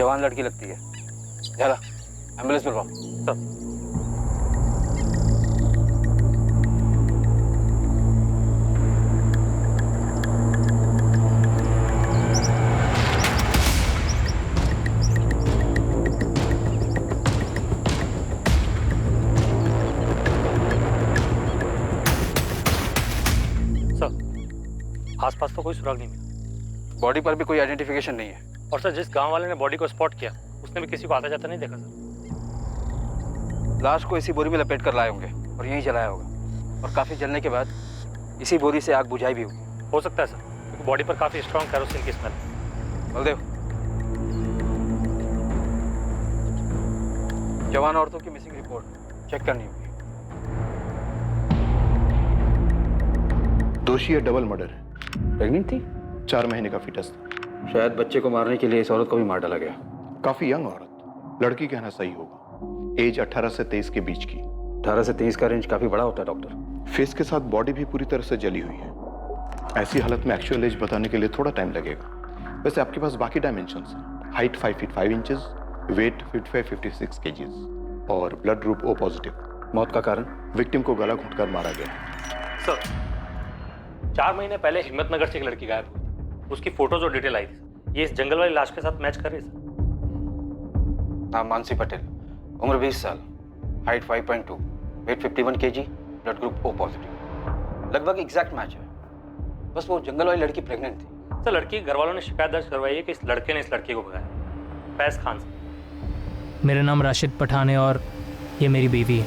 जवान लड़की लगती है। चला एम्बुलेंस बुलवाओ। सर आसपास तो कोई सुराग नहीं मिला। बॉडी पर भी कोई आइडेंटिफिकेशन नहीं है। और सर जिस गांव वाले ने बॉडी को स्पॉट किया उसने भी किसी को आता जाता नहीं देखा सर। लाश को इसी बोरी में लपेट कर लाए होंगे और यहीं जलाया होगा, और काफी जलने के बाद इसी बोरी से आग बुझाई भी होगी। हो सकता है सर, क्योंकि बॉडी पर काफी स्ट्रॉन्ग कैरोसिन की स्मेल। बलदेव, जवान औरतों की मिसिंग रिपोर्ट चेक करनी होगी। दोषी है डबल मर्डर है। प्रेग्नेंट थी? 4 महीने का फीटस था। शायद बच्चे को मारने के लिए इस औरत को भी मार डाला गया। काफी यंग औरत, लड़की कहना सही होगा। एज 18 से 23 के बीच की। 18 से 23 का रेंज काफी बड़ा होता है डॉक्टर। फेस के साथ बॉडी भी पूरी तरह से जली हुई है। ऐसी हालत में एक्चुअल एज बताने के लिए थोड़ा टाइम लगेगा। वैसे आपके पास बाकी डायमेंशंस हैं। Height 5 feet 5 inches, weight 56 kgs और ब्लड ग्रुप O पॉजिटिव। मौत का कारण? विक्टिम को गला घोंटकर मारा गया। सर 4 महीने पहले हिम्मतनगर से एक लड़की गायब हुई, उसकी फोटोज और डिटेल आई थी। ये इस जंगल वाली लाश के साथ मैच कर रही है सर। नाम मानसी पटेल, उम्र 20 साल, height 5.2, weight 51 kg, blood group O positive. लगभग एग्जैक्ट मैच है, बस वो जंगल वाली लड़की प्रेग्नेंट थी। सर लड़की के घर वालों ने शिकायत दर्ज करवाई है कि इस लड़के ने इस लड़की को भगाया, फैज खान से। मेरा नाम राशिद पठान है और ये मेरी बीवी है।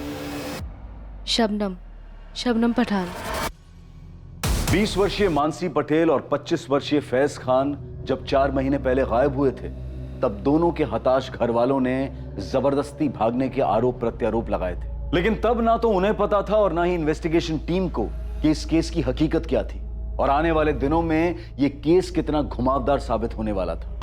शबनम पठान। 20 वर्षीय मानसी पटेल और 25 वर्षीय फैज खान जब 4 महीने पहले गायब हुए थे, तब दोनों के हताश घर वालों ने जबरदस्ती भागने के आरोप प्रत्यारोप लगाए थे। लेकिन तब ना तो उन्हें पता था और ना ही इन्वेस्टिगेशन टीम को कि इस केस की हकीकत क्या थी और आने वाले दिनों में यह केस कितना घुमावदार साबित होने वाला था।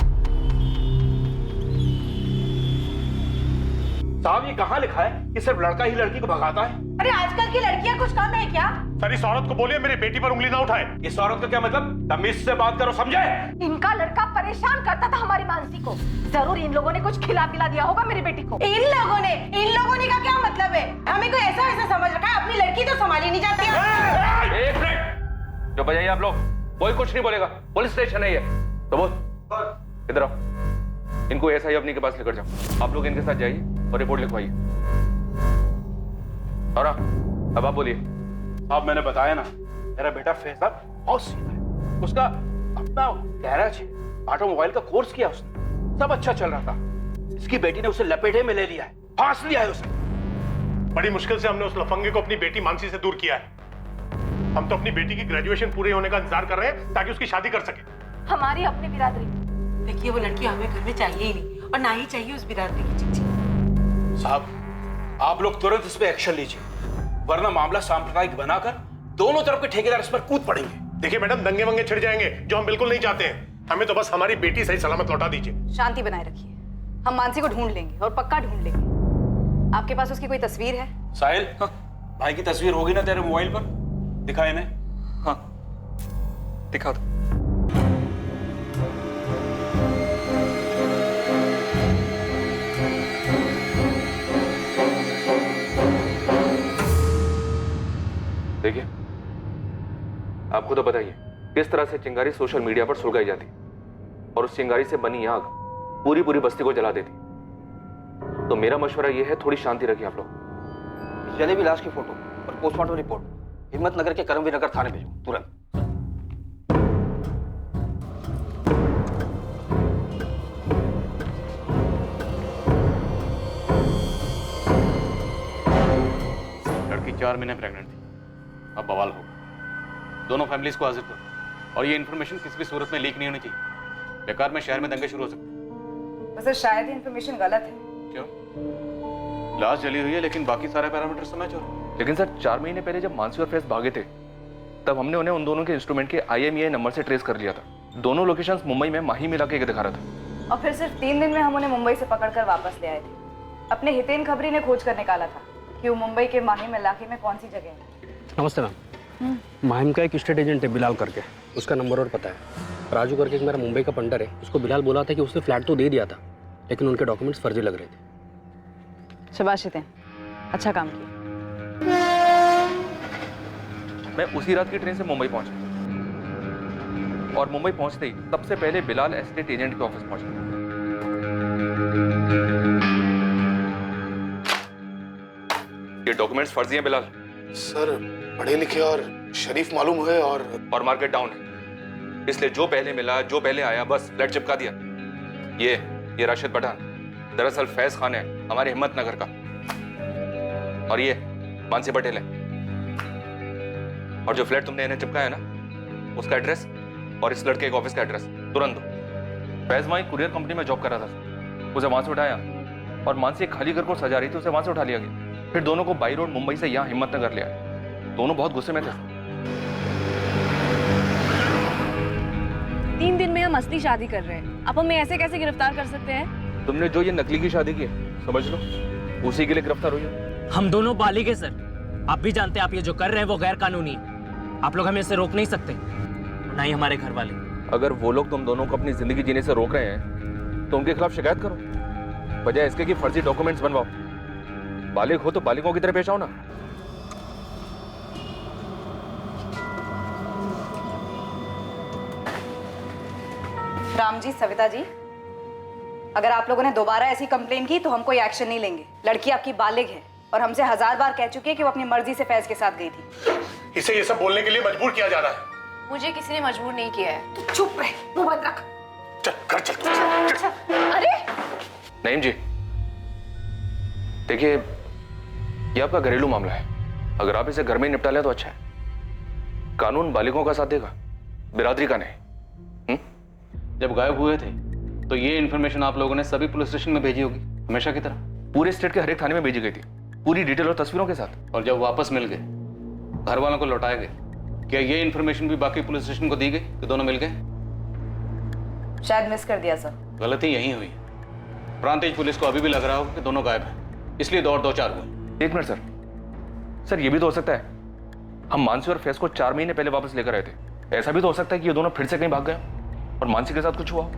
साहब, ये कहाँ लिखा है कि सिर्फ लड़का ही लड़की को भगाता है? अरे आजकल की लड़कियां कुछ कम है क्या? सर इस औरत को बोलिए मेरी बेटी पर उंगली ना उठाए। इस औरत का क्या मतलब? तमीज से बात करो, समझे? इनका लड़का परेशान करता था हमारी मानसी को। जरूर इन लोगों ने कुछ खिला पिला दिया होगा मेरी बेटी को। इन लोगों ने का क्या मतलब है? हमें कोई ऐसा समझ रखा है, अपनी लड़की तो संभाली नहीं जाती है। एक मिनट, जो बजाइए आप लोग, कोई कुछ नहीं बोलेगा। पुलिस स्टेशन है ये तो बोल। इधर आओ, इनको SI अपनी के पास लेकर जाओ। आप लोग इनके साथ जाइए और रिपोर्ट लिखवाइए। और अब आप बोलिए। अब मैंने बताया ना, मेरा बेटा फैसल बहुत सीधा है। उसका अपना गैराज है, ऑटोमोबाइल का कोर्स किया उसने, सब अच्छा चल रहा था। इसकी बेटी ने उसे लपेटे में ले लिया है, फांस लिया है उसे। बड़ी मुश्किल से हमने उस लफंगे को अपनी बेटी मानसी से दूर किया है। हम तो अपनी बेटी की ग्रेजुएशन पूरे होने का इंतजार कर रहे हैं ताकि उसकी शादी कर सके। हमारी अपनी बिरादरी, देखिए वो लड़की हमें घर में चाहिए ही नहीं और ना ही चाहिए उस बिरादरी की चिट्ठी। साहब, आप लोग तुरंत इस पे एक्शन लीजिए, वरना मामला सांप्रदायिक बनाकर दोनों तरफ के ठेकेदार इस पर कूद पड़ेंगे। देखिए मैडम, दंगे वंगे छिड़ जाएंगे, जो हम बिल्कुल नहीं चाहते हैं। हमें तो बस हमारी बेटी सही सलामत लौटा दीजिए। शांति बनाए रखिए, हम मानसी को ढूंढ लेंगे और पक्का ढूंढ लेंगे। आपके पास उसकी कोई तस्वीर है? साहिल, भाई की तस्वीर होगी ना तेरे मोबाइल पर? दिखा इन्हें। हाँ दिखा दो। देखिए, आपको तो बताइए किस तरह से चिंगारी सोशल मीडिया पर सुलगाई जाती और उस चिंगारी से बनी आग पूरी बस्ती को जला देती। तो मेरा मशवरा यह है, थोड़ी शांति रखिए आप लोग। जलेबी लाश की फोटो और पोस्टमार्टम रिपोर्ट हिम्मतनगर के करमवीर नगर थाने भेजो तुरंत। लड़की 4 महीने प्रेग्नेंट थी, अब बवाल होगा। दोनों फैमिलीज को हाजिर करो और ये इन्फॉर्मेशन किसी भी सूरत में लीक नहीं होनी चाहिए। बेकार में शहर में दंगे शुरू हो सकते हैं। वैसे शायद इन्फॉर्मेशन गलत है। क्यों? लाश जली हुई है लेकिन बाकी सारे पैरामीटर तो मैच हो रहे हैं। लेकिन सर 4 महीने पहले जब मानसी और फैज भागे थे, तब हमने उन्हें उन दोनों के इंस्ट्रूमेंट के IMEI नंबर से ट्रेस कर लिया था। दोनों लोकेशंस मुंबई में माहिम इलाके के दिखा रहा था। और फिर सिर्फ 3 दिन में हम उन्हें मुंबई से पकड़कर वापस ले आए थे। अपने हितेन खबरी ने खोज कर निकाला था कि वो मुंबई के माहिम इलाके में कौन सी जगह है। नमस्ते मैम। माहिम का एक स्टेट एजेंट है बिलाल करके, उसका नंबर और पता है। राजू करके एक मेरा मुंबई का पंडर है, उसको बिलाल बोला था कि उसने फ्लैट तो दे दिया था, लेकिन उनके डॉक्यूमेंट्स फर्जी लग रहे थे। शाबाश हितेन, अच्छा काम किया। मैं उसी रात की ट्रेन से मुंबई पहुंचा और मुंबई पहुंचते ही सबसे पहले बिलाल एस्टेट एजेंट के ऑफिस पहुंचा। ये डॉक्यूमेंट्स फर्जी हैं बिलाल। सर पढ़े लिखे और शरीफ मालूम हुए और मार्केट डाउन है, इसलिए जो पहले मिला जो पहले आया बस फ्लैट चिपका दिया। ये राशिद पठान दरअसल फैज खान है, हमारे हिम्मतनगर का, और ये मानसी पटेल है। और जो फ्लैट तुमने इन्हें चिपकाया ना, उसका एड्रेस और इस लड़के के ऑफिस का एड्रेस तुरंत दो। फैज वहीं कुरियर कंपनी में जॉब कर रहा था, उसे वहां से उठाया और मानसी एक खाली घर को सजा रही थी, उसे वहां से उठा लिया गया। फिर दोनों को बाई रोड मुंबई से यहाँ हिम्मतनगर ले आए। दोनों बहुत गुस्से में थे। 3 दिन में हम असली शादी कर रहे हैं, आप हमें ऐसे कैसे गिरफ्तार कर सकते हैं? तुमने जो ये नकली की शादी की है, समझ लो उसी के लिए गिरफ्तार हुई हो। हम दोनों बालिग हैं सर, आप भी जानते हैं आप ये जो कर रहे हैं वो गैर कानूनी है। आप लोग हमें इससे रोक नहीं सकते, ना ही हमारे घर वाले। अगर वो लोग तुम दोनों को अपनी जिंदगी जीने से रोक रहे हैं तो उनके खिलाफ शिकायत करो, बजाय इसके कि फर्जी डॉक्यूमेंट्स बनवाओ। बालिग हो तो बालिगों की तरह पेश आओ ना। राम जी, सविता जी, अगर आप लोगों ने दोबारा ऐसी कंप्लेन की तो हम कोई एक्शन नहीं लेंगे। लड़की आपकी बालिग है और हमसे 1000 बार कह चुकी है कि वो अपनी मर्जी से फैज के साथ गई थी। इसे ये सब बोलने के लिए मजबूर किया जा रहा है। मुझे किसी ने मजबूर नहीं किया है। तू चुप रह, मुंह बंद रख। चल घर चल तू, चल। अरे नईम जी, देखिए ये आपका घरेलू मामला है, अगर आप इसे घर में ही निपटा लें तो अच्छा है। कानून बालिगों का साथ देगा, बिरादरी का नहीं। जब गायब हुए थे तो ये इन्फॉर्मेशन आप लोगों ने सभी पुलिस स्टेशन में भेजी होगी, हमेशा की तरह। पूरे स्टेट के हर एक थाने में भेजी गई थी, पूरी डिटेल और तस्वीरों के साथ। और जब वापस मिल गए, घर वालों को लौटाए गए, क्या ये इन्फॉर्मेशन भी बाकी पुलिस स्टेशन को दी गई कि दोनों मिल गए? शायद मिस कर दिया सर। गलती यही हुई। प्रांतीय पुलिस को अभी भी लग रहा हो कि दोनों गायब हैं, इसलिए दौड़ 2-4 हुए। 1 मिनट सर, ये भी तो हो सकता है हम मानसी और फैज को 4 महीने पहले वापस लेकर आए थे। ऐसा भी तो हो सकता है कि ये दोनों फिर से कहीं भाग गए और मानसी के साथ कुछ हुआ हो।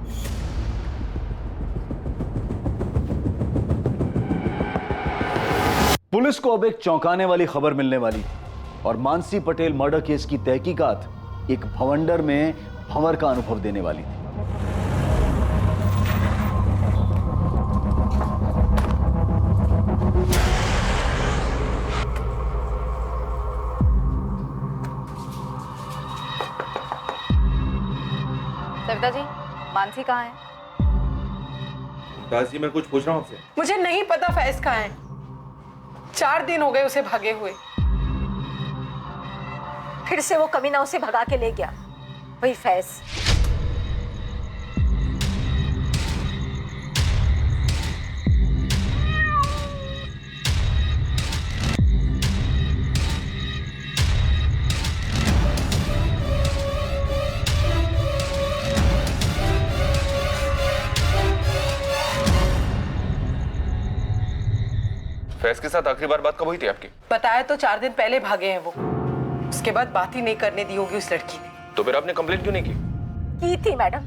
पुलिस को अब एक चौंकाने वाली खबर मिलने वाली और मानसी पटेल मर्डर केस की तहकीकात एक भवंडर में भंवर का अनुभव देने वाली थी। सविता जी, मानसी कहाँ है? दास जी, मैं कुछ पूछ रहा हूँ आपसे। मुझे नहीं पता फैज कहाँ है। 4 दिन हो गए उसे भागे हुए। फिर से वो कमीना उसे भगा के ले गया, वही फैज। फैज के साथ आखिरी बार बात कब हुई थी आपकी? बताया तो 4 दिन पहले भागे हैं वो। उसके बाद बात ही नहीं करने दी होगी उस लड़की ने। तो फिर आपने कंप्लेंट क्यों नहीं की? की थी मैडम,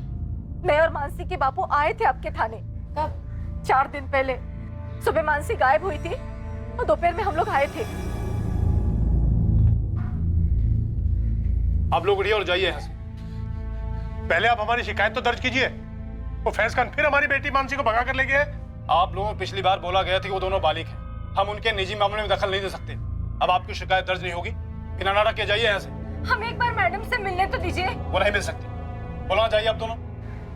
मैं और मानसी के बापू आए थे आपके थाने। कब? 4 दिन पहले। सुबह मानसी गायब हुई थी और दोपहर में हम लोग आए थे। आप लोग उठिए और जाइए यहाँ से। पहले आप हमारी शिकायत तो दर्ज कीजिए। वो फैज खान फिर हमारी बेटी मानसी को भगा कर ले गए। आप लोगों को पिछली बार बोला गया था कि वो दोनों बालिग हैं, हम उनके निजी मामले में दखल नहीं दे सकते। अब आपकी शिकायत दर्ज नहीं होगी, बिना नाटक के जाइए यहाँ से। हम एक बार मैडम से मिलने तो दीजिए। वो नहीं मिल सकती, बोला जाइए आप दोनों।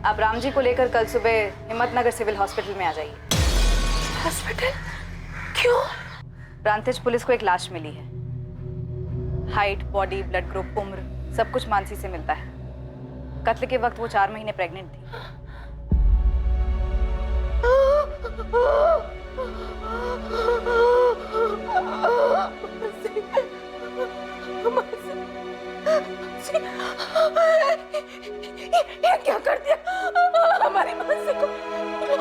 आप राम जी को लेकर कल सुबह हिम्मतनगर सिविल हॉस्पिटल में आ जाइए। हॉस्पिटल? क्यों? प्रांतिज पुलिस को एक लाश मिली है। हाइट, बॉडी, ब्लड ग्रुप, उम्र सब कुछ मानसी से मिलता है। कत्ल के वक्त वो 4 महीने प्रेग्नेंट थी। ये क्या कर दिया हमारी मानसी को?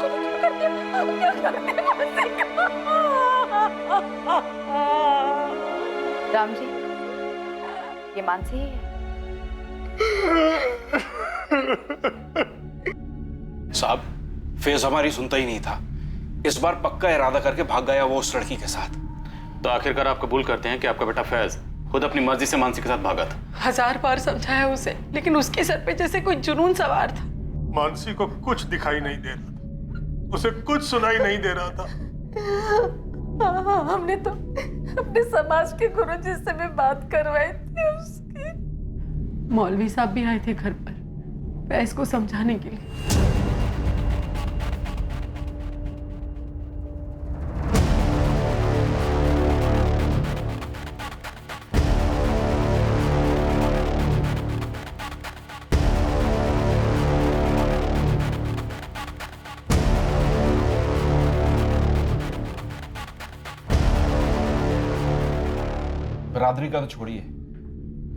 क्या कर दिया मानसी को? राम जी, ये मानसी ही है। साहब, फैज हमारी सुनता ही नहीं था। इस बार पक्का इरादा करके भाग गया वो उस लड़की के साथ। तो आखिरकार आप कबूल करते हैं कि आपका बेटा फैज खुद अपनी मर्जी से मानसी के साथ भागा था? 1000 बार समझाया उसे, लेकिन उसके सर पे जैसे कोई जुनून सवार था। मानसी को कुछ दिखाई नहीं दे रहा था, उसे कुछ सुनाई नहीं दे रहा था। हमने तो अपने समाज के गुरुजी से भी बात करवाई थी उसकी। मौलवी साहब भी आए थे घर पर फैज को समझाने के लिए। बिरादरी का तो छोड़िए,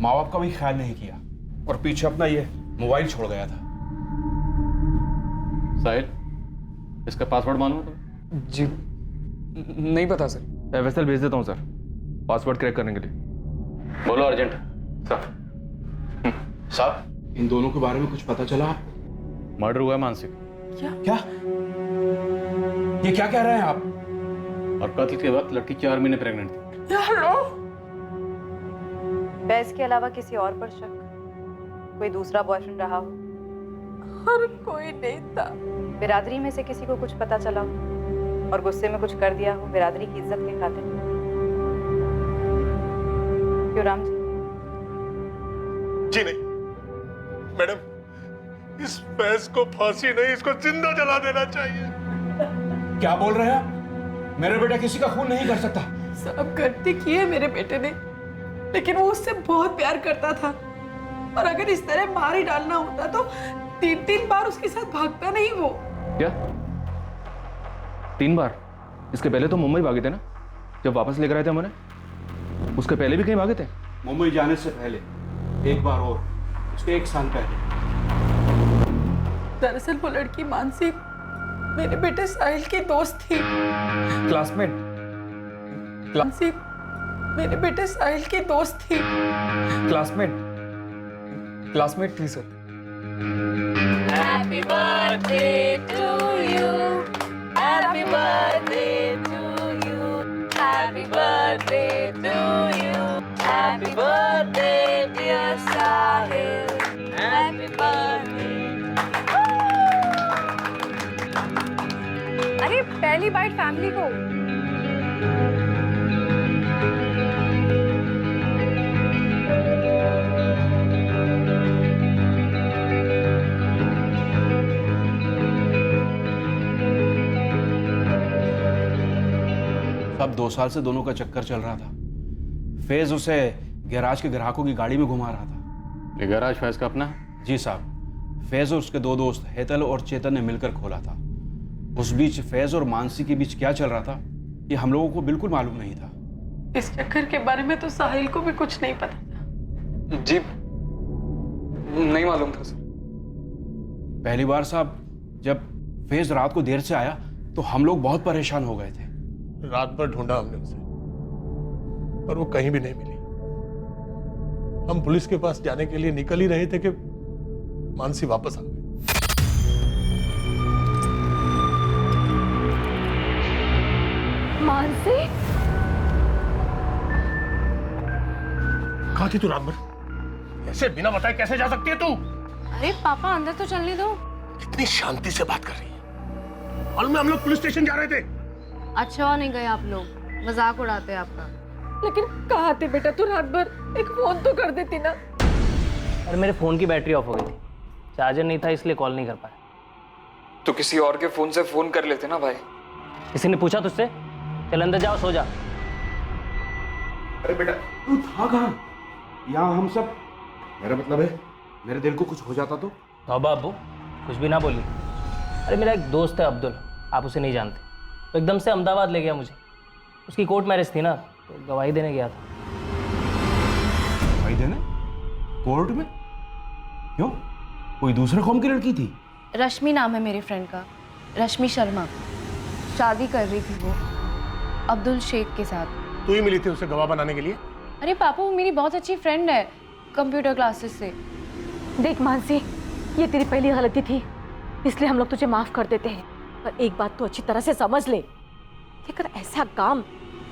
माँ बाप का भी ख्याल नहीं किया और पीछे अपना ये मोबाइल छोड़ गया था। साहिल, इसका पासवर्ड मालूम है तुम्हें? जी नहीं पता सर। एफएसएल भेज देता हूँ सर, पासवर्ड क्रैक करने के लिए। बोलो अर्जेंट। सर साहब, इन दोनों के बारे में कुछ पता चला? मर्डर हुआ है मानसी क्या ये क्या कह रहे हैं आप? और कत्ल के वक्त लड़की 4 महीने प्रेग्नेंट थी। फैज के अलावा किसी और पर शक? कोई दूसरा बॉयफ्रेंड रहा हो? और कोई नहीं था। बिरादरी में से किसी को कुछ पता चला हो और गुस्से में कुछ कर दिया हो बिरादरी की इज्जत के खातिर? क्यों राम जी? जी नहीं मैडम, इस फैज को फांसी नहीं, इसको जिंदा जला देना चाहिए। क्या बोल रहे हैं आप? मेरा बेटा किसी का खून नहीं कर सकता। सब गलती की है मेरे बेटे ने, लेकिन वो उससे बहुत प्यार करता था। और अगर इस तरह मार ही डालना होता तो 3 बार उसके साथ भागता नहीं वो। क्या 3 बार? इसके पहले तो मुंबई भागे थे ना, जब वापस लेकर आए थे हमें। उसके पहले भी कहीं भागे थे? मुंबई जाने से पहले एक बार और, उसके 1 साल पहले। दरअसल वो लड़की मानसी मेरे बेटे साहिल की दोस्त थी। क्लासमेट? मानसी मेरे बेटे साहिल की दोस्त थी। क्लासमेट थी sir. Happy birthday to you. Happy birthday to you. Happy birthday to you. Happy birthday dear Sahil. Happy birthday. अरे पहली बाइट फैमिली को। अब 2 साल से दोनों का चक्कर चल रहा था। फैज उसे गैराज के ग्राहकों की गाड़ी में घुमा रहा था। ये गैराज फैज का अपना है? जी साहब, फैज और उसके 2 दोस्त हेतल और चेतन ने मिलकर खोला था। उस बीच फैज और मानसी के बीच क्या चल रहा था ये हम लोगों को बिल्कुल मालूम नहीं था। इस चक्कर के बारे में तो साहिल को भी कुछ नहीं पता था। जी नहीं मालूम था सर। पहली बार साहब जब फैज रात को देर से आया तो हम लोग बहुत परेशान हो गए थे। रात भर ढूंढा हमने उसे, पर वो कहीं भी नहीं मिली। हम पुलिस के पास जाने के लिए निकल ही रहे थे कि मानसी वापस आ गई। मानसी? कहाँ थी तू रात भर? ऐसे बिना बताए कैसे जा सकती है तू? अरे पापा अंदर तो चलने दो। कितनी शांति से बात कर रही है। मालूम है हम लोग पुलिस स्टेशन जा रहे थे। अच्छा नहीं गए आप लोग, मजाक उड़ाते हैं आपका। लेकिन कहाँ थे बेटा तू रात भर? एक फोन तो कर देती ना। अरे मेरे फोन की बैटरी ऑफ हो गई थी, चार्जर नहीं था इसलिए कॉल नहीं कर पाया। तो किसी और के फोन से फोन कर लेते ना भाई। किसी ने पूछा तुझसे? चल अंदर जाओ, सो जा। अरे बेटा तू था कहाँ? यहाँ हम सब, मेरा मतलब है मेरे दिल को कुछ हो जाता तो? तौबा अब्बू, कुछ भी ना बोली। अरे मेरा एक दोस्त है अब्दुल, आप उसे नहीं जानते, तो एकदम से अहमदाबाद ले गया मुझे। उसकी कोर्ट मैरिज थी ना, तो गवाही देने गया था। गवाही देने? कोर्ट में? क्यों? कोई दूसरे कौम की लड़की थी? रश्मि नाम है मेरी फ्रेंड का, रश्मि शर्मा। शादी कर रही थी वो अब्दुल शेख के साथ। तू ही मिली थी उसे गवाह बनाने के लिए? अरे पापा वो मेरी बहुत अच्छी फ्रेंड है कंप्यूटर क्लासेस से। देख मानसी, ये तेरी पहली गलती थी। इसलिए हम लोग तुझे माफ कर देते हैं। पर एक बात तो अच्छी तरह से समझ ले कि अगर ऐसा काम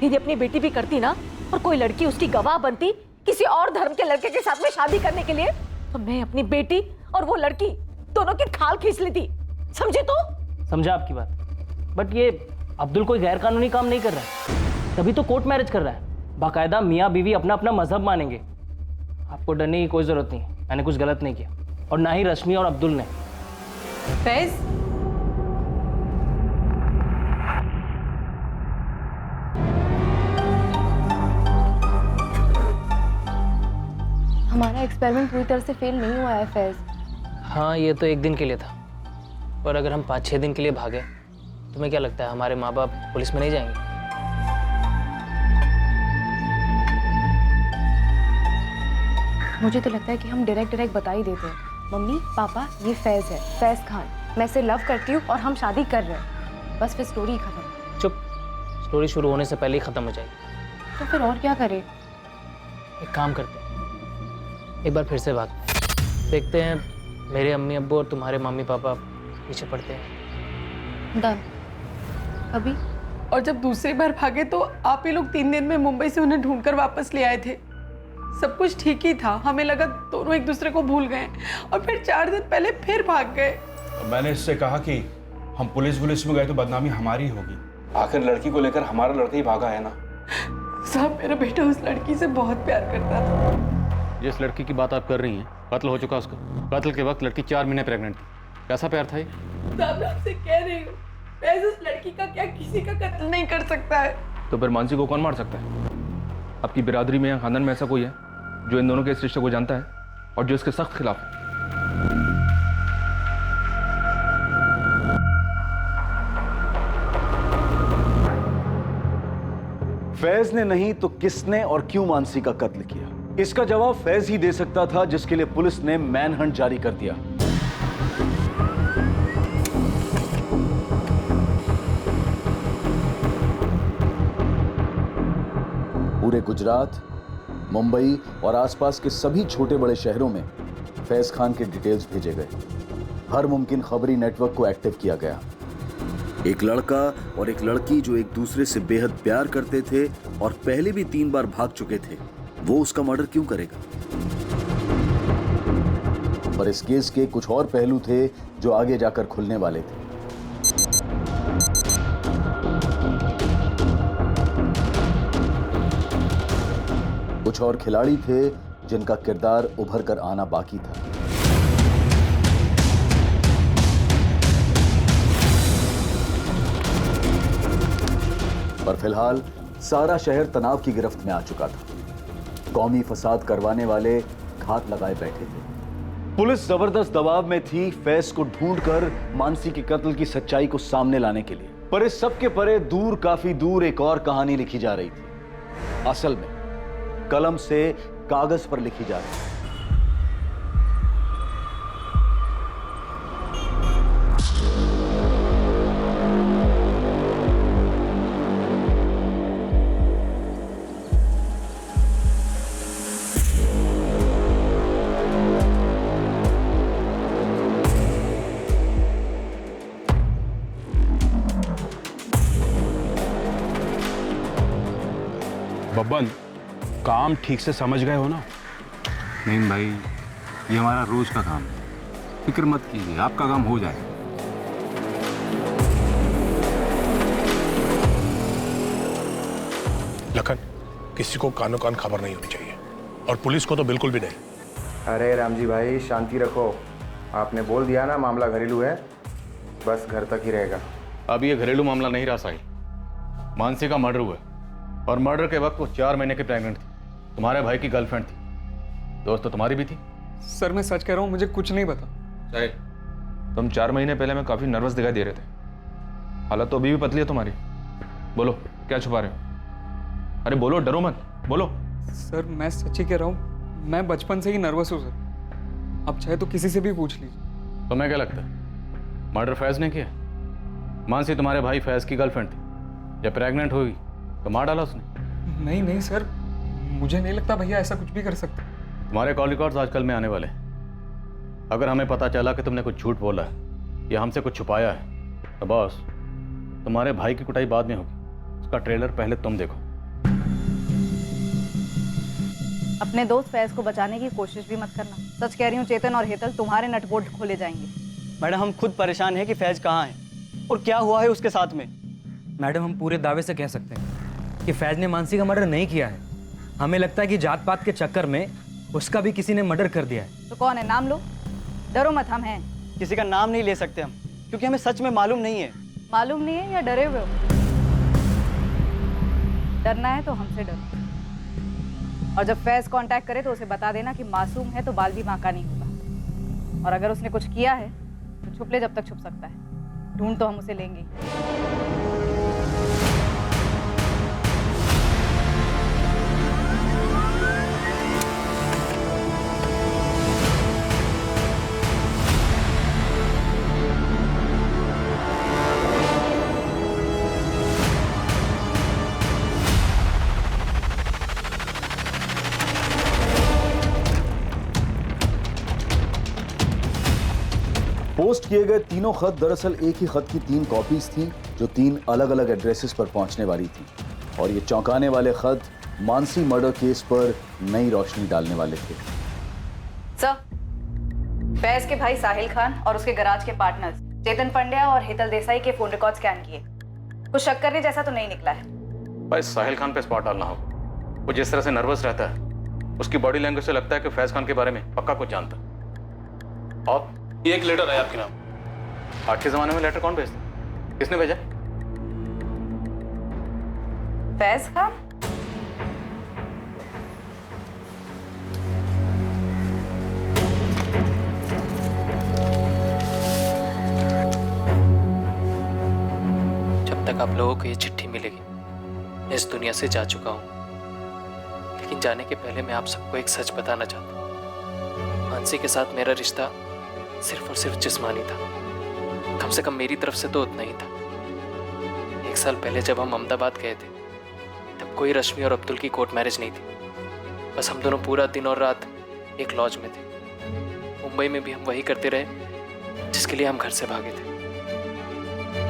दीदी अपनी बेटी भी करती ना, और कोई लड़की उसकी गवाह बनती किसी और धर्म के लड़के के साथ में शादी करने के लिए, तो मैं अपनी बेटी और वो लड़की दोनों की खाल खींच लेती। समझे तो? समझा आपकी बात, बट ये अब्दुल कोई गैर कानूनी काम नहीं कर रहा है, तभी तो कोर्ट मैरिज कर रहा है। बाकायदा मियाँ बीवी अपना अपना मजहब मानेंगे। आपको डरने की कोई जरूरत नहीं, मैंने कुछ गलत नहीं किया, और ना ही रश्मि और अब्दुल ने। फैज, हमारा एक्सपेरिमेंट पूरी तरह से फेल नहीं हुआ है फैज। हाँ, ये तो एक दिन के लिए था, पर अगर हम 5-6 दिन के लिए भागे, तुम्हें क्या लगता है हमारे माँ बाप पुलिस में नहीं जाएंगे? मुझे तो लगता है कि हम डायरेक्ट बता ही देते हैं, मम्मी पापा ये फैज है, फैज खान, मैं इसे लव करती हूँ और हम शादी कर रहे हैं, बस फिर स्टोरी खत्म। चुप, स्टोरी शुरू होने से पहले ही खत्म हो जाएगी। तो फिर और क्या करें? एक काम करते हैं, एक बार फिर से बात देखते हैं, मेरे अम्मी अब्बू और तुम्हारे मम्मी पापा पीछे पड़ते हैं। डन। अभी और जब दूसरी बार भागे तो आप ही लोग 3 दिन में मुंबई से उन्हें ढूंढकर वापस ले आए थे। सब कुछ ठीक ही था, हमें लगा दोनों एक दूसरे को भूल गए, और फिर 4 दिन पहले फिर भाग गए। मैंने इससे कहा कि हम पुलिस में गए तो बदनामी हमारी होगी। आखिर लड़की को लेकर हमारा लड़का ही भागा है ना। साहब, मेरा बेटा उस लड़की से बहुत प्यार करता था। जिस लड़की की बात आप कर रही हैं, कत्ल हो चुका उसका। कत्ल के वक्त लड़की 4 महीने प्रेग्नेंट थी। कैसा प्यार था ये? साहब, मैं आपसे कह रही हूँ, फैज उस लड़की का क्या किसी का कत्ल नहीं कर सकता है। तो फिर मानसी को कौन मार सकता है? आपकी बिरादरी में या खानदान में ऐसा कोई है जो इन दोनों के इस रिश्ते को जानता है और जो इसके सख्त खिलाफ है? फैज ने नहीं तो किसने और क्यों मानसी का कत्ल किया? इसका जवाब फैज ही दे सकता था, जिसके लिए पुलिस ने मैनहंट जारी कर दिया। पूरे गुजरात, मुंबई और आसपास के सभी छोटे बड़े शहरों में फैज खान के डिटेल्स भेजे गए। हर मुमकिन खबरी नेटवर्क को एक्टिव किया गया। एक लड़का और एक लड़की जो एक दूसरे से बेहद प्यार करते थे और पहले भी 3 बार भाग चुके थे, वो उसका मर्डर क्यों करेगा? पर इस केस के कुछ और पहलू थे जो आगे जाकर खुलने वाले थे। कुछ और खिलाड़ी थे जिनका किरदार उभर कर आना बाकी था। पर फिलहाल सारा शहर तनाव की गिरफ्त में आ चुका था। कौमी फसाद करवाने वाले घात लगाए बैठे थे। पुलिस जबरदस्त दबाव में थी फैज को ढूंढकर मानसी के कत्ल की सच्चाई को सामने लाने के लिए। पर इस सब के परे दूर, काफी दूर एक और कहानी लिखी जा रही थी। असल में कलम से कागज पर लिखी जा रही थी। बब्बन, काम ठीक से समझ गए हो ना? नहीं भाई, ये हमारा रोज का काम है, फिक्र मत कीजिए, आपका काम हो जाएगा। लखन, किसी को कानो कान खबर नहीं होनी चाहिए, और पुलिस को तो बिल्कुल भी नहीं। अरे रामजी भाई, शांति रखो। आपने बोल दिया ना मामला घरेलू है, बस घर तक ही रहेगा। अब ये घरेलू मामला नहीं रहा साहिल। मानसी का मर्डर हुआ और मर्डर के वक्त वो 4 महीने की प्रेग्नेंट थी। तुम्हारे भाई की गर्लफ्रेंड थी, दोस्त तो तुम्हारी भी थी। सर मैं सच कह रहा हूँ, मुझे कुछ नहीं पता। साहिल, तुम 4 महीने पहले में काफी नर्वस दिखाई दे रहे थे। हालत तो अभी भी पतली है तुम्हारी। बोलो, क्या छुपा रहे हो? अरे बोलो, डरो मत, बोलो। सर मैं सच ही कह रहा हूँ, मैं बचपन से ही नर्वस हूँ सर। आप चाहे तो किसी से भी पूछ लीजिए। तुम्हें क्या लगता है मर्डर फैज ने किया? मानसी तुम्हारे भाई फैज की गर्लफ्रेंड थी, जब प्रेग्नेंट हुई तो मार डाला उसने। नहीं नहीं सर, मुझे नहीं लगता भैया ऐसा कुछ भी कर सकते। तुम्हारे कॉल रिकॉर्ड्स आजकल में आने वाले हैं। अगर हमें पता चला कि तुमने कुछ झूठ बोला है या हमसे कुछ छुपाया है तो बॉस, तुम्हारे भाई की कुटाई बाद में होगी, उसका ट्रेलर पहले तुम देखो। अपने दोस्त फैज को बचाने की कोशिश भी मत करना। सच कह रही हूँ, चेतन और हेतल तुम्हारे नटबोल्ट खोले जाएंगे। मैडम हम खुद परेशान हैं कि फैज कहाँ है और क्या हुआ है उसके साथ में। मैडम हम पूरे दावे से कह सकते हैं कि फैज ने मानसी का मर्डर नहीं किया है। हमें लगता है कि जात पात के चक्कर में उसका भी किसी ने मर्डर कर दिया है। तो कौन है, नाम लो। डरो मत, हम हैं। किसी का नाम नहीं ले सकते हम, क्योंकि हमें सच में मालूम नहीं है। मालूम नहीं है या डरे हुए हो? डरना है तो हमसे डरो। और जब फैज कांटेक्ट करे तो उसे बता देना कि मासूम है तो बाल भी बांका नहीं होगा। और अगर उसने कुछ किया है तो छुप ले जब तक छुप सकता है। ढूंढ तो हम उसे लेंगे ही। पोस्ट किए गए तीनों खत दरअसल एक ही खत की 3 कॉपीज थीं जो 3 अलग अलग एड्रेसेस पर पहुंचने वाली थी, और ये चौंकाने वाले खत मानसी मर्डर केस पर नई रोशनी डालने वाले थे। सर, फैज के भाई साहिल खान और उसके गराज के पार्टनर्स चेतन पंड्या और हेतल देसाई के फोन रिकॉर्ड स्कैन किए। कुछ शक करने जैसा तो नहीं निकला है। भाई साहिल खान पे स्पॉट डालना होगा। वो जिस तरह से नर्वस रहता है, उसकी बॉडी लैंग्वेज से लगता है कि फैज खान के बारे में पक्का कुछ जानता है। और ये एक लेटर है आपके नाम। आज के जमाने में लेटर कौन भेजता? किसने भेजा? फैज खान? जब तक आप लोगों को ये चिट्ठी मिलेगी, मैं इस दुनिया से जा चुका हूँ। लेकिन जाने के पहले मैं आप सबको एक सच बताना चाहता हूँ। मानसी के साथ मेरा रिश्ता सिर्फ और सिर्फ जिस्मानी था। कम से कम मेरी तरफ से तो उतना ही था। 1 साल पहले जब हम अहमदाबाद गए थे, तब कोई रश्मि और अब्दुल की कोर्ट मैरिज नहीं थी। बस हम दोनों पूरा दिन और रात एक लॉज में थे। मुंबई में भी हम वही करते रहे जिसके लिए हम घर से भागे थे।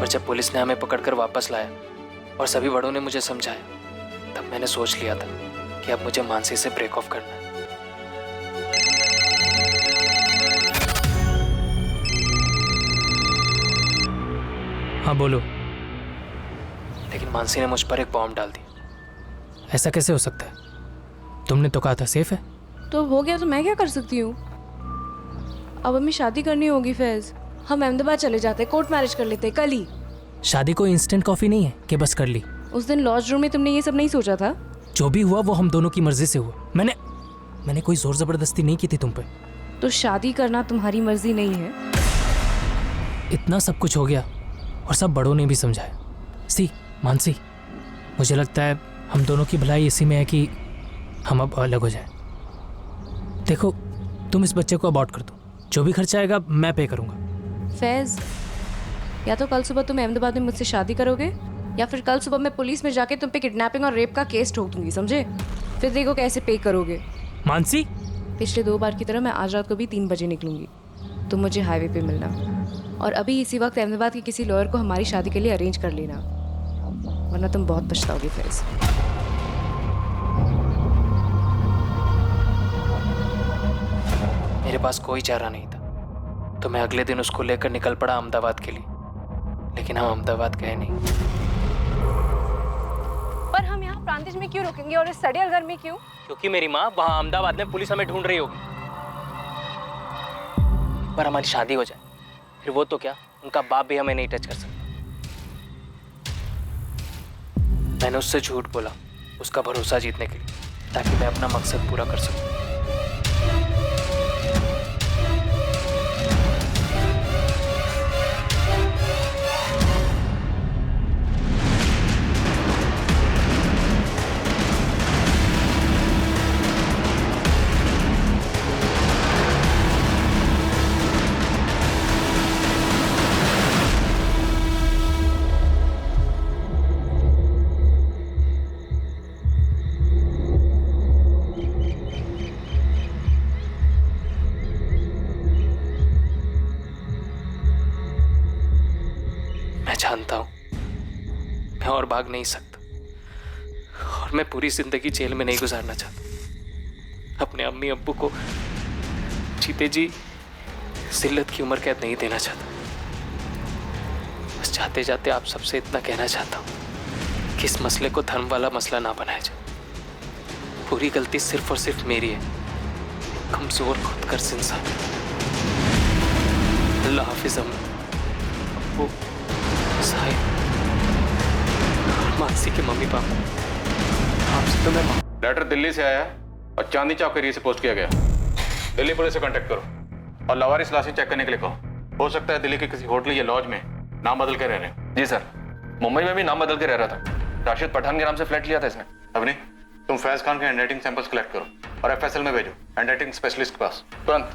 पर जब पुलिस ने हमें पकड़कर वापस लाया और सभी बड़ों ने मुझे समझाया, तब मैंने सोच लिया था कि अब मुझे मानसी से ब्रेक ऑफ करना है। हाँ बोलो। लेकिन मानसी ने मुझ पर एक बॉम्ब डाल दी। ऐसा कैसे हो सकता है? तुमने तो कहा था सेफ है। तो हो गया तो मैं क्या कर सकती हूँ? अब हमें शादी करनी होगी फैज। हम अहमदाबाद चले जाते, कोर्ट मैरिज कर लेते कल ही। शादी कोई इंस्टेंट कॉफी नहीं है कि बस कर ली। उस दिन लॉज रूम में तुमने ये सब नहीं सोचा था? जो भी हुआ वो हम दोनों की मर्जी से हुआ। मैंने कोई जोर जबरदस्ती नहीं की थी तुम पे। तो शादी करना तुम्हारी मर्जी नहीं है? इतना सब कुछ हो गया और सब बड़ों ने भी समझाया। मानसी, मुझे लगता है हम दोनों की भलाई इसी में है कि हम अब अलग हो जाएं। देखो, तुम इस बच्चे को अबॉर्ट कर दो, जो भी खर्चा आएगा मैं पे करूंगा। फैज, या तो कल सुबह तुम अहमदाबाद में मुझसे शादी करोगे, या फिर कल सुबह मैं पुलिस में जाके तुम पे किडनैपिंग और रेप का केस ठोक दूंगी, समझे? फिर देखो कैसे पे करोगे। मानसी, पिछले 2 बार की तरह मैं आज रात को भी 3 बजे निकलूंगी। तुम मुझे हाईवे पे मिलना, और अभी इसी वक्त अहमदाबाद के किसी लॉयर को हमारी शादी के लिए अरेंज कर लेना, वरना तुम बहुत पछताओगे फैज। मेरे पास कोई चारा नहीं था, तो मैं अगले दिन उसको लेकर निकल पड़ा अहमदाबाद के लिए। लेकिन हम अहमदाबाद गए नहीं। पर हम यहाँ प्रांतिज में क्यों रुकेंगे और इस सड़ियल घर में क्यों? क्योंकि मेरी माँ वहाँ अहमदाबाद में पुलिस हमें ढूंढ रही होगी। पर हमारी शादी हो जाए, फिर वो तो क्या, उनका बाप भी हमें नहीं टच कर सकता। मैंने उससे झूठ बोला उसका भरोसा जीतने के लिए, ताकि मैं अपना मकसद पूरा कर सकूं। मैं जानता हूँ मैं और भाग नहीं सकता, और मैं पूरी जिंदगी जेल में नहीं गुजारना चाहता। अपने अम्मी अब्बू को जीते जी जिल्लत की उम्र कैद नहीं देना चाहता। बस जाते जाते आप सबसे इतना कहना चाहता हूँ कि इस मसले को धर्म वाला मसला ना बनाया जाए। पूरी गलती सिर्फ और सिर्फ मेरी है, कमजोर खुदगर्ज इंसान। अल्लाह हाफिज अम्मी, साहिब, मानसी के मम्मी पापा, आपसे तो मैं लेटर दिल्ली से आया और चांदी चौक एरिया से पोस्ट किया गया। दिल्ली पुलिस से कांटेक्ट करो और लवारिस लाशें चेक करने के लिए कहो। हो सकता है दिल्ली के किसी होटल या लॉज में नाम बदल के रह रहे हैं। जी सर, मुंबई में भी नाम बदल के रह रहा था। राशिद पठान के नाम से फ्लैट लिया था इसने। अवनी, तुम फैज खान के हैंडराइटिंग सैंपल्स कलेक्ट करो और एफएसएल में भेजो, हैंडराइटिंग स्पेशलिस्ट के पास तुरंत।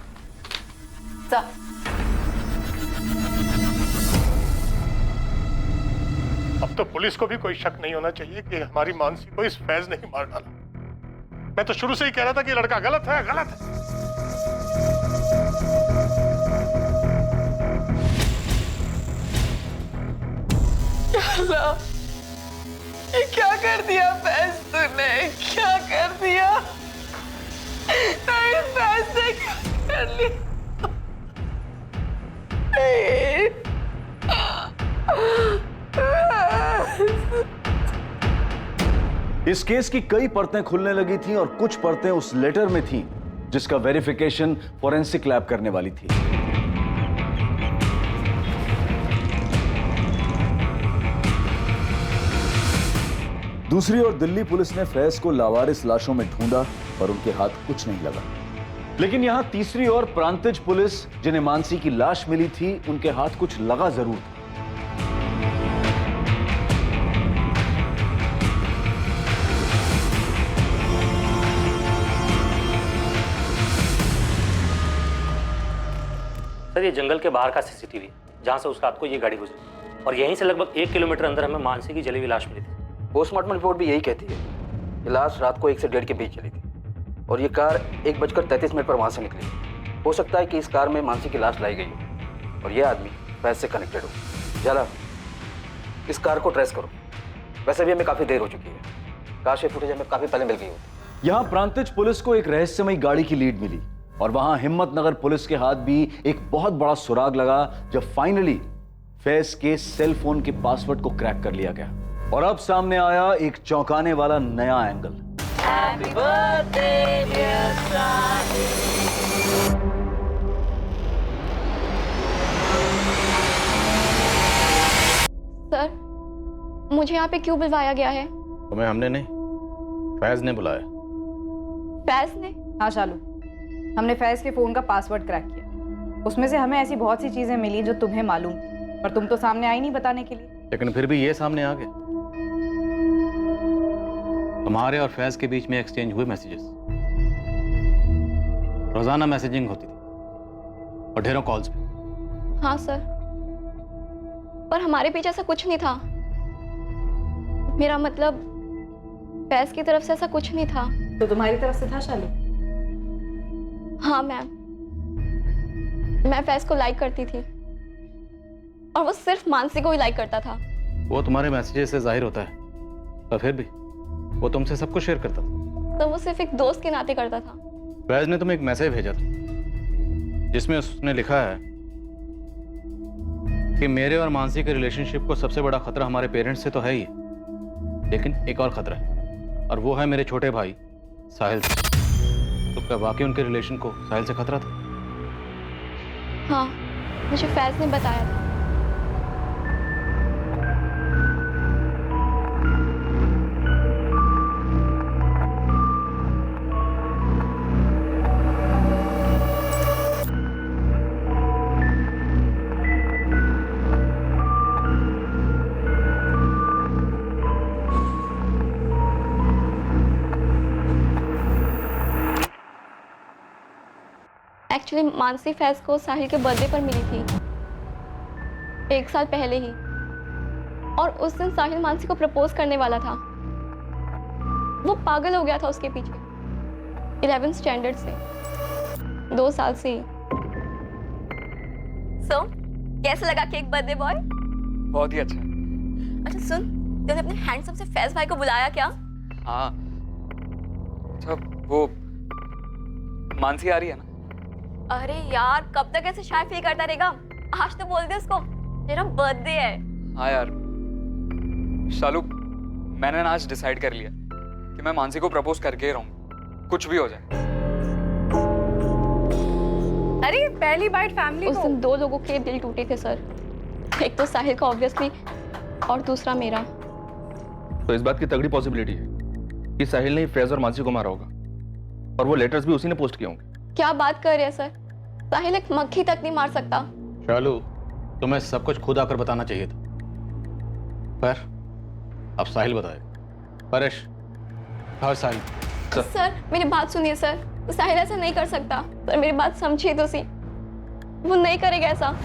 अब तो पुलिस को भी कोई शक नहीं होना चाहिए कि हमारी मानसी को इस फैज ने ही मार डाला। मैं तो शुरू से ही कह रहा था कि लड़का गलत है, गलत है। अल्लाह, ये क्या कर दिया फैज तूने? क्या कर दिया? नहीं, फैज ने क्या कर लिया? इस केस की कई परतें खुलने लगी थीं और कुछ परतें उस लेटर में थीं जिसका वेरिफिकेशन फॉरेंसिक लैब करने वाली थी। दूसरी ओर दिल्ली पुलिस ने फैज को लावारिस लाशों में ढूंढा पर उनके हाथ कुछ नहीं लगा। लेकिन यहां तीसरी ओर प्रांतिज पुलिस, जिन्हें मानसी की लाश मिली थी, उनके हाथ कुछ लगा जरूर था। सर, ये जंगल के बाहर का सीसीटीवी है जहाँ से उस रात को ये गाड़ी गुजरी, और यहीं से लगभग 1 किलोमीटर अंदर हमें मानसी की जली हुई लाश मिली थी। पोस्टमार्टम रिपोर्ट भी यही कहती है कि लाश रात को 1 से 1:30 के बीच चली थी और ये कार 1:33 पर वहाँ से निकली। हो सकता है कि इस कार में मानसी की लाश लाई गई हो और ये आदमी फैज से कनेक्टेड हो। जरा इस कार को ट्रेस करो। वैसे भी हमें काफ़ी देर हो चुकी है, काश ये फुटेज हमें काफ़ी पहले मिल गई होती। यहां प्रांतिज पुलिस को एक रहस्यमयी गाड़ी की लीड मिली और वहां हिम्मतनगर पुलिस के हाथ भी एक बहुत बड़ा सुराग लगा जब फाइनली फैज के सेल फोन के पासवर्ड को क्रैक कर लिया गया और अब सामने आया एक चौंकाने वाला नया angle. Happy birthday, dear Sahil. Sir, मुझे यहाँ पे क्यों बुलवाया गया है? तुम्हें हमने नहीं, फैज ने बुलाया। फैज ने? हाँ शालू, हमने फैज के फोन का पासवर्ड क्रैक किया। उसमें से हमें ऐसी बहुत सी चीजें मिली जो तुम्हें मालूम थी, पर तुम तो सामने आई नहीं बताने के लिए। लेकिन फिर भी ये सामने आ गया। तुम्हारे और फैज के बीच में एक्सचेंज हुए मैसेजेस, रोजाना मैसेजिंग होती थी और ढेरों कॉल्स भी। हाँ सर, पर हमारे पीछे ऐसा कुछ नहीं था। मेरा मतलब फैज की तरफ से ऐसा कुछ नहीं था। तो तुम्हारी तरफ से था शालू? हाँ मैम, मैं फैज को लाइक करती थी और वो सिर्फ मानसी को ही लाइक करता था। वो तुम्हारे मैसेजेस से जाहिर होता है, पर फिर भी वो तुमसे सब कुछ शेयर करता था। तो वो सिर्फ एक दोस्त के नाते करता था। फैज ने तुम्हें एक मैसेज भेजा था जिसमें उसने लिखा है कि मेरे और मानसी के रिलेशनशिप को सबसे बड़ा खतरा हमारे पेरेंट्स से तो है ही, लेकिन एक और खतरा है और वो है मेरे छोटे भाई साहिल से। तो क्या वाकई उनके रिलेशन को साहिल से खतरा था? हाँ, मुझे फैज ने बताया था। एक्चुअली मानसी फैज को साहिल के बर्थडे पर मिली थी 1 साल पहले ही, और उस दिन साहिल मानसी को प्रपोज करने वाला था। वो पागल हो गया था उसके पीछे 11th स्टैंडर्ड से, 2 साल से ही। So, कैसे लगा केक बर्थडे बॉय? बहुत ही अच्छा। अच्छा सुन, तूने अपने हैंडसम से फैज भाई को बुलाया क्या? हाँ। अच्छा वो मानसी आ रही है ना? अरे यार, कब तक ऐसे शाय फील करता रहेगा? आज तो बोल दे उसको, तेरा बर्थडे है। हाँ यार शालू, मैंने ना आज डिसाइड कर लिया कि मैं मानसी को प्रपोज करके ही रहूंगा, कुछ भी हो जाए। अरे पहली बाइट फैमिली उस दिन 2 लोगों के दिल टूटे थे सर, एक तो साहिल का ऑब्वियसली और दूसरा मेरा। तो इस बात की तगड़ी पॉसिबिलिटी है कि साहिल ने फैज और मानसी को मारा होगा, और वो लेटर्स भी उसी ने पोस्ट किए होंगे। क्या बात कर रहे हैं सर? साहिल एक मक्खी तक नहीं मार सकता। शालू, तुम्हें सब कुछ खुद आकर बताना चाहिए था, पर अब साहिल बताए। परेश, हाँ साहिल। सर मेरी बात सुनिए सर, साहिल ऐसा नहीं कर सकता। सर मेरी बात समझिए तो सी, वो नहीं करेगा ऐसा।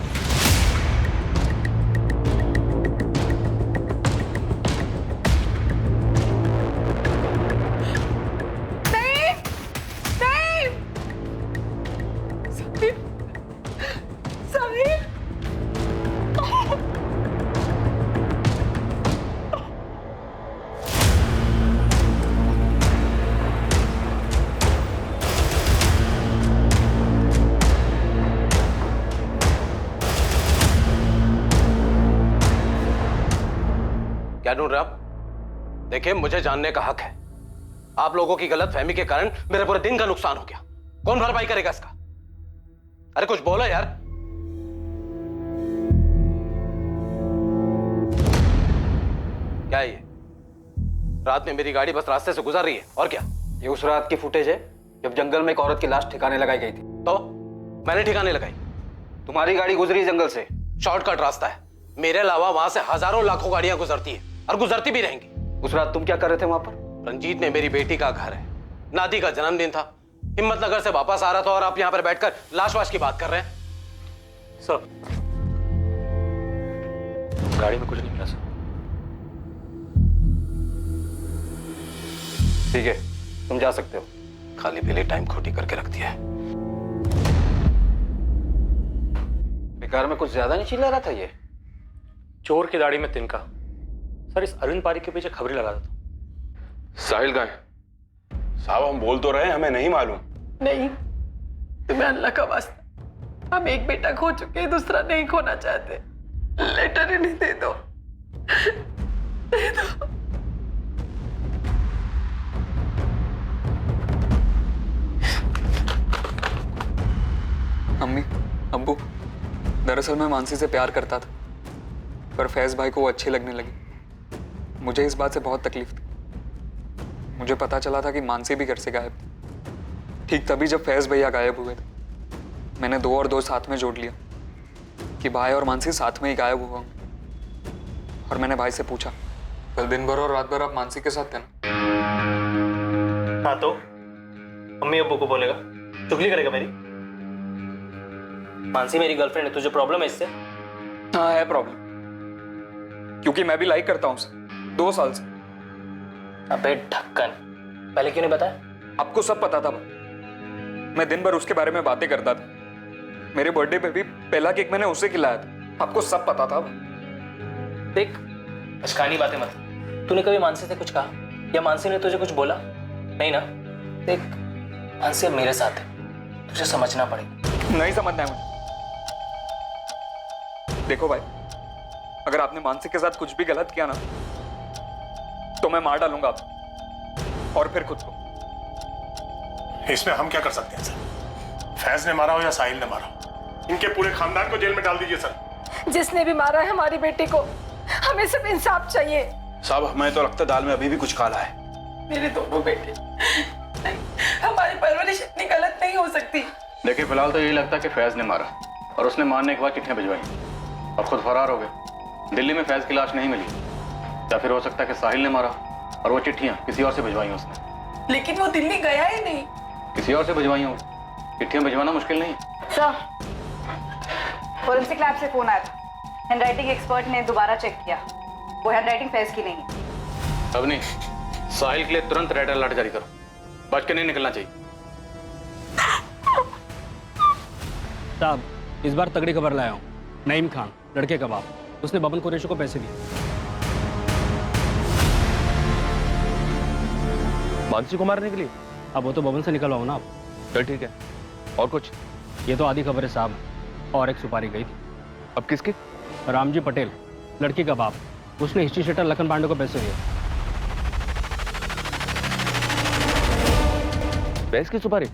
क्या ढूंढ रहे आप? देखिए, मुझे जानने का हक है। आप लोगों की गलत फहमी के कारण मेरे पूरे दिन का नुकसान हो गया। कौन भरपाई करेगा इसका? अरे कुछ बोलो यार। क्या है ये? रात में मेरी गाड़ी बस रास्ते से गुजर रही है, और क्या? ये उस रात की फुटेज है जब जंगल में एक औरत की लाश ठिकाने लगाई गई थी। तो मैंने ठिकाने लगाई। तुम्हारी गाड़ी गुजरी जंगल से, शॉर्टकट रास्ता है। मेरे अलावा वहां से हजारों लाखों गाड़ियां गुजरती है और गुजरती भी रहेंगी। उस रात तुम क्या कर रहे थे वहां पर? रंजीत में मेरी बेटी का घर है, नादी का जन्मदिन था, हिम्मतनगर से वापस आ रहा था, और आप यहां पर बैठकर लाश वाश की बात कर रहे हैं। सर गाड़ी में कुछ नहीं मिला सर। ठीक है, तुम जा सकते हो। खाली पीले टाइम खोटी करके रख दिया है। बेकार में कुछ ज्यादा नहीं चिल्ला रहा था ये? चोर की दाढ़ी में तिनका। सर इस अरविंद पारिक के पीछे खबरें लगा था। साहिल कहाँ है? साहब हम बोल तो रहे हैं, हमें नहीं मालूम। नहीं, तुम्हें अल्लाह का वास्ता, हम एक बेटा खो चुके हैं, दूसरा नहीं खोना चाहते। लेटर इन्हें दे दो, दे दो। अम्मी, अब्बू, दरअसल मैं मानसी से प्यार करता था, पर फैज भाई को वो अच्छी लगने लगी। मुझे इस बात से बहुत तकलीफ थी। मुझे पता चला था कि मानसी भी घर से गायब थी। ठीक तभी जब फैज भैया गायब हुए थे, मैंने 2 और 2 साथ में जोड़ लिया कि भाई और मानसी साथ में ही गायब हुआ होंगे। और मैंने भाई से पूछा, कल दिन भर और रात भर आप मानसी के साथ थे ना? हाँ, तो अम्मी अब्बू को बोलेगा, चुगली करेगा मेरी? मानसी मेरी गर्लफ्रेंड है, तुझे प्रॉब्लम है इससे? हाँ है प्रॉब्लम, क्योंकि मैं भी लाइक करता हूँ उसे 2 साल से। अबे ढक्कन, पहले क्यों नहीं बताया? आपको सब पता था। मैं दिन भर उसके बारे में बातें करता था। मेरे बर्थडे पे भी पहला केक मैंने उसे खिलाया था। आपको सब पता था। देख, अचकानी बातें मत। तूने कभी मानसी से कुछ कहा या मानसी ने तुझे कुछ बोला? नहीं ना? देख, मानसी अब मेरे साथ है, तुझे समझना पड़ेगा। नहीं समझना है मुझे। देखो भाई, अगर आपने मानसी के साथ कुछ भी गलत किया ना, तो मैं मार डालूंगा आपको, और फिर खुद को। इसमें हम क्या कर सकते हैं सर? फैज ने मारा हो या साहिल ने मारा हो, इनके पूरे खानदान को जेल में डाल दीजिए सर। जिसने भी मारा है हमारी बेटी को, हमें सिर्फ इंसाफ चाहिए। साहब हमें तो लगता है दाल में अभी भी कुछ काला है। मेरे दोनों बेटे, नहीं, हमारी परवरिश इतनी गलत नहीं हो सकती। देखिए फिलहाल तो यही लगता है कि फैज ने मारा, और उसने मारने के बाद चिट्ठियां भिजवाई और खुद फरार हो गए। दिल्ली में फैज की लाश नहीं मिली, या फिर हो सकता है कि साहिल ने मारा और वो चिट्ठियां किसी और से भिजवाई उसने। लेकिन वो दिल्ली गया ही नहीं। किसी और से भिजवाई हो, चिट्ठियां भिजवाना मुश्किल नहीं है। सर, फोरेंसिक लैब से फोन आया था। हैंडराइटिंग एक्सपर्ट ने दोबारा चेक किया, वो हैंडराइटिंग फैज की नहीं है। अब नहीं, साहिल के लिए तुरंत रेड अलर्ट जारी करो, बच के नहीं निकलना चाहिए। साहब, इस बार तगड़ी खबर लाया हूँ। नईम खान, लड़के का बाप, उसने बबन कुरैशी को पैसे दिए। मानसी को मारने के लिए? अब वो तो बबन से निकलवाओ ना आप। चल ठीक है, और कुछ? ये तो आधी खबर है साहब, और एक सुपारी गई थी। अब किसकी? रामजी पटेल, लड़की का बाप, उसने हिस्ट्री शीटर लखन पांडे को पैसे दिए। भैंस की सुपारी?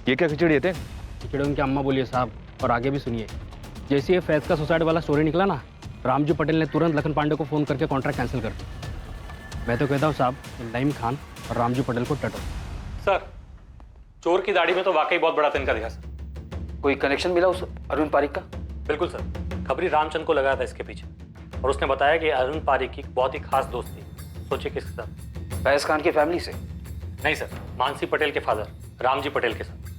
ये क्या खिचड़ी थे? खिचड़ी उनकी अम्मा बोलिए साहब, और आगे भी सुनिए। जैसे ये फैज का सुसाइड वाला स्टोरी निकला ना, रामजी पटेल ने तुरंत लखन पांडे को फ़ोन करके कॉन्ट्रैक्ट कैंसिल कर दिया। मैं तो कहता हूँ साहब, नईम खान और रामजी पटेल को टटो। सर, चोर की दाढ़ी में तो वाकई बहुत बड़ा तिनका दिखा सर। कोई कनेक्शन मिला उस अरुण पारिक का? बिल्कुल सर, खबरी रामचंद को लगाया था इसके पीछे, और उसने बताया कि अरुण पारिक की बहुत ही खास दोस्त थी। सोचिए किसके साथ? फैज खान की फैमिली से? नहीं सर, मानसी पटेल के फादर रामजी पटेल के साथ।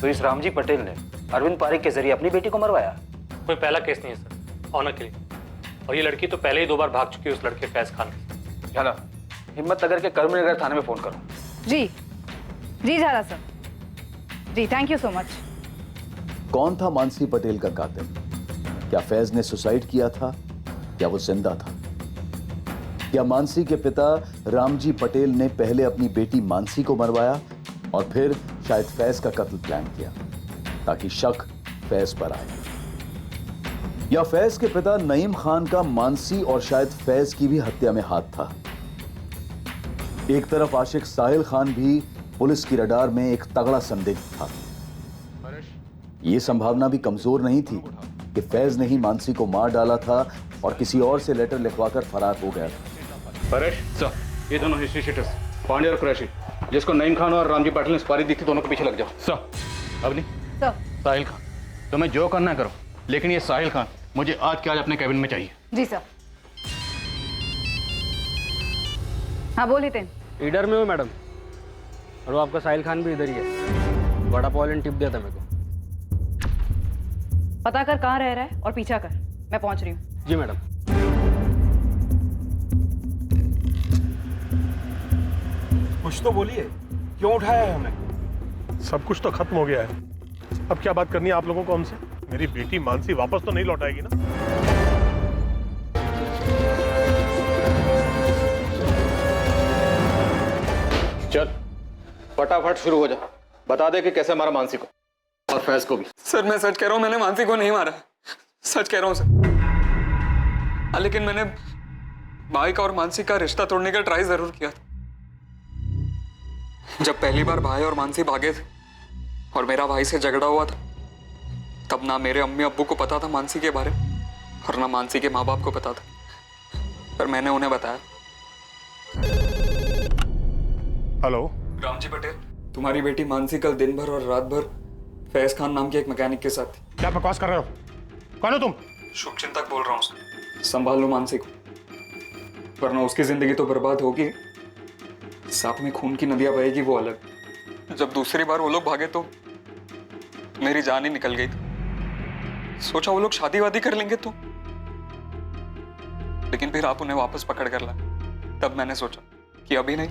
तो इस रामजी पटेल ने अरविंद पारिक के जरिए अपनी बेटी को मरवाया? कोई पहला केस नहीं है सर, ऑनर के लिए। और ये लड़की तो पहले ही 2 बार भाग चुकी है उस लड़के फैज खान के। झाला, हिम्मतनगर के कर्मनगर थाने में फोन करो। जी जी झाला सर, जी थैंक यू सो मच। कौन था मानसी पटेल का कातिल? क्या फैज ने सुसाइड किया था या वो जिंदा था? क्या मानसी के पिता रामजी पटेल ने पहले अपनी बेटी मानसी को मरवाया और फिर शायद फैज का कत्ल प्लान किया ताकि शक फैज पर आए? या फैज के पिता नईम खान का मानसी और शायद फैज की भी हत्या में हाथ था? एक तरफ आशिक साहिल खान भी पुलिस की रडार में एक तगड़ा संदिग्ध था। यह संभावना भी कमजोर नहीं थी कि फैज ने ही मानसी को मार डाला था और किसी और से लेटर लिखवाकर फरार हो गया था। परेश सर, ये दोनों हिस्ट्री शीटर्स पांडे और कुरैशी, जिसको नईम खान और रामजी पटेल ने सुपारी दी थी, दोनों के पीछे लग जाओ। सर अवनी, साहिल खान, तुम्हें जो करना करो, लेकिन ये साहिल खान मुझे आज के आज अपने कैबिन में चाहिए। जी सर। हाँ बोल हितेन। ईडर में हूँ मैडम, और वो आपका साहिल खान भी इधर ही है। बड़ा पॉइंट टिप दिया था मेरे को। पता कर कहाँ रह रहा है और पीछा कर, मैं पहुंच रही हूँ। जी मैडम। कुछ तो बोलिए, क्यों उठाया है हमें? सब कुछ तो खत्म हो गया है, अब क्या बात करनी है आप लोगों को हमसे? मेरी बेटी मानसी वापस तो नहीं लौटाएगी ना? चल फटाफट शुरू हो जा, बता दे कि कैसे मारा मानसी को और फैज को भी। सर मैं सच कह रहा हूँ, मैंने मानसी को नहीं मारा, सच कह रहा हूँ सर। लेकिन मैंने भाई का और मानसी का रिश्ता तोड़ने का ट्राई जरूर किया था। जब पहली बार भाई और मानसी भागे थे और मेरा भाई से झगड़ा हुआ था, तब ना मेरे अम्मी अब्बू को पता था मानसी के बारे में और ना मानसी के माँ बाप को पता था, पर मैंने उन्हें बताया। हेलो रामजी पटेल, तुम्हारी बेटी मानसी कल दिन भर और रात भर फैज खान नाम के एक मैकेनिक के साथ थी। क्या बकवास कर रहे हो? कौन हो तुम? शुभचिंतक बोल रहा हूँ सर, संभाल लो मानसी को, वरना उसकी जिंदगी तो बर्बाद होगी, साथ में खून की नदियां बहेगी वो अलग। जब दूसरी बार वो लोग भागे तो मेरी जान ही निकल गई थी। सोचा वो लोग शादी वादी कर लेंगे तो, लेकिन फिर आप उन्हें वापस पकड़ कर लाए। तब मैंने सोचा कि अभी नहीं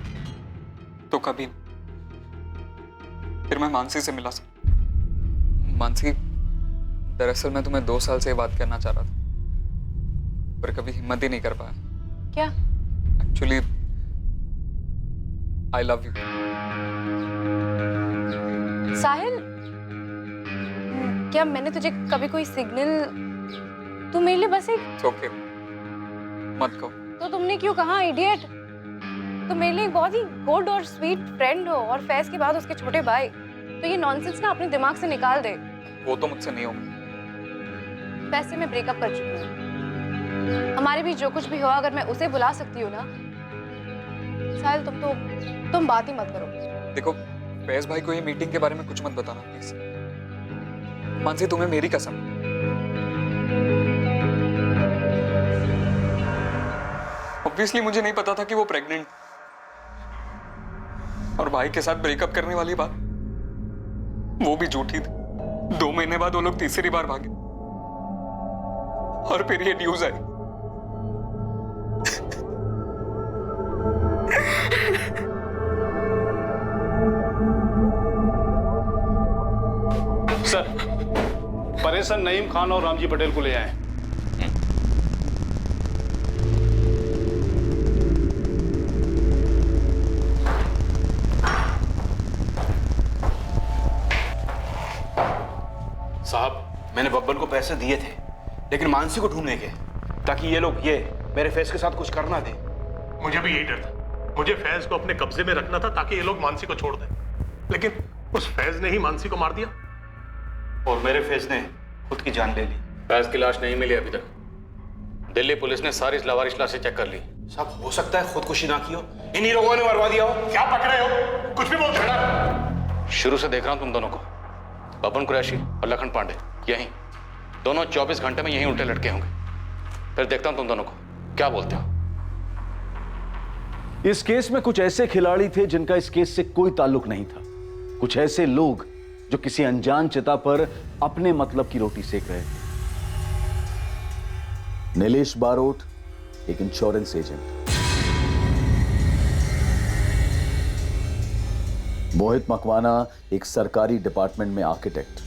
तो कभी नहीं। फिर मैं मानसी से मिला सर। मानसी, दरअसल मैं तुम्हें 2 साल से ये बात करना चाह रहा था, पर कभी हिम्मत ही नहीं कर पाया। क्या? Actually I love you. Sahil, क्या मैंने तुझे कभी कोई सिग्नल? तू मेरे लिए बस एक ओके मत कहो। तो तुमने क्यों कहा इडियट? तुम मेरे लिए एक बहुत ही गुड और स्वीट फ्रेंड हो, और फैज के बाद उसके छोटे भाई। तो ये नॉनसेंस ना अपने दिमाग से निकाल दे। वो तो मुझसे नहीं होगा। फैज से मैं ब्रेकअप कर चुकी हूँ। हमारे बीच जो कुछ भी हुआ, अगर मैं उसे बुला सकती हूँ ना। साहिल तुम बात ही मत करो। देखो, फैज भाई को ये मीटिंग के बारे में कुछ मत बताना प्लीज। मानसी, तुम्हें मेरी कसम। ऑब्वियसली मुझे नहीं पता था कि वो प्रेग्नेंट, और भाई के साथ ब्रेकअप करने वाली बात वो भी झूठी थी। 2 महीने बाद वो लोग तीसरी बार भागे और फिर ये न्यूज आई। सर, परेशान नईम खान और रामजी पटेल को ले आए। साहब, मैंने बब्बन को पैसे दिए थे, लेकिन मानसी को ढूंढने के, ताकि ये लोग मेरे फैज के साथ कुछ करना दे। मुझे भी यही डर था। मुझे फैज को अपने कब्जे में रखना था ताकि ये लोग मानसी को छोड़ दें, लेकिन उस फैज ने ही मानसी को मार दिया और मेरे फैज ने खुद की जान ले ली। फैज की लाश नहीं मिली अभी तक। दिल्ली पुलिस ने सारी लावारिश लाशें चेक कर ली। साहब, हो सकता है खुदकुशी ना की हो, इन्हीं लोगों ने मरवा दिया हो। क्या पकड़े हो? कुछ भी बोल खड़ा। शुरू से देख रहा हूं तुम दोनों को, बबन कुरैशी और लखन पांडे, यहीं दोनों 24 घंटे में यहीं उल्टे लटके होंगे। फिर देखता हूं तुम दोनों को क्या बोलते हो। इस केस में कुछ ऐसे खिलाड़ी थे जिनका इस केस से कोई ताल्लुक नहीं था। कुछ ऐसे लोग जो किसी अनजान चिता पर अपने मतलब की रोटी सेक रहे थे। नीलेश बारोट एक इंश्योरेंस एजेंट, मोहित मकवाना एक सरकारी डिपार्टमेंट में आर्किटेक्ट,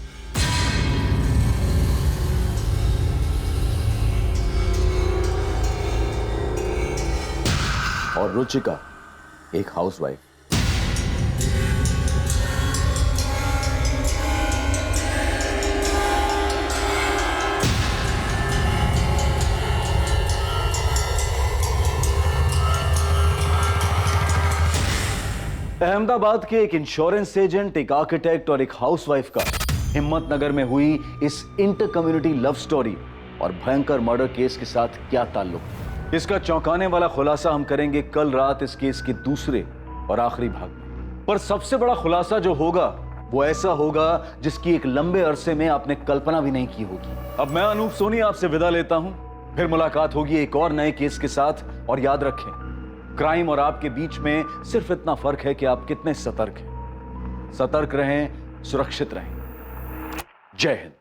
और रुचिका एक हाउसवाइफ। अहमदाबाद के एक इंश्योरेंस एजेंट, एक आर्किटेक्ट और एक हाउसवाइफ का हिम्मतनगर में हुई इस इंटर कम्युनिटी लव स्टोरी और भयंकर मर्डर केस के साथ क्या ताल्लुक, इसका चौंकाने वाला खुलासा हम करेंगे कल रात इस केस के दूसरे और आखिरी भाग में। पर सबसे बड़ा खुलासा जो होगा वो ऐसा होगा जिसकी एक लंबे अरसे में आपने कल्पना भी नहीं की होगी। अब मैं अनूप सोनी आपसे विदा लेता हूं, फिर मुलाकात होगी एक और नए केस के साथ। और याद रखें, क्राइम और आपके बीच में सिर्फ इतना फर्क है कि आप कितने सतर्क हैं। सतर्क रहें, सुरक्षित रहें। जय हिंद।